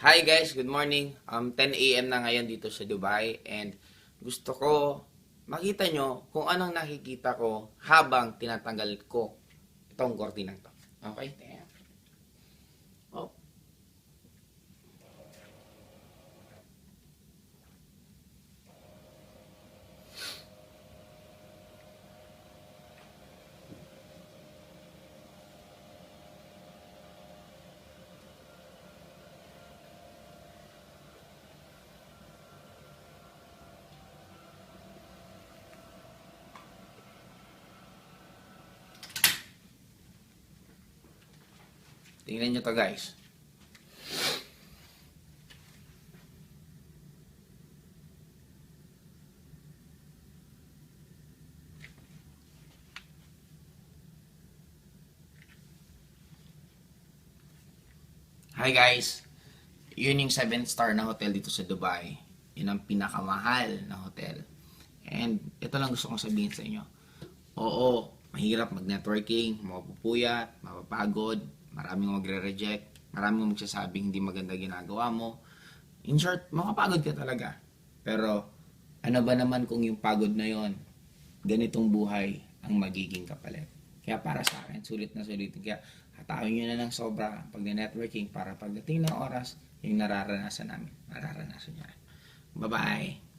Hi guys, good morning. 10 a.m. na ngayon dito sa Dubai and gusto ko makita nyo kung anong nakikita ko habang tinatanggal ko itong kortinang to. Okay? Oh. Tingnan nyo to guys. Hi guys. Yun yung 7-star na hotel dito sa Dubai. Yun ang pinakamahal na hotel. And ito lang gusto kong sabihin sa inyo. Oo, mahirap mag-networking, mapupuyat, mapapagod, maraming magre-reject, maraming magsasabing hindi maganda ginagawa mo. In short, makapagod ka talaga. Pero ano ba naman kung yung pagod na yon, ganitong buhay ang magiging kapalit. Kaya para sa akin, sulit na sulit. Kaya hatawin nyo na ng sobra pag networking para pagdating ng oras, yung nararanasan namin, mararanasan nyo. Bye-bye!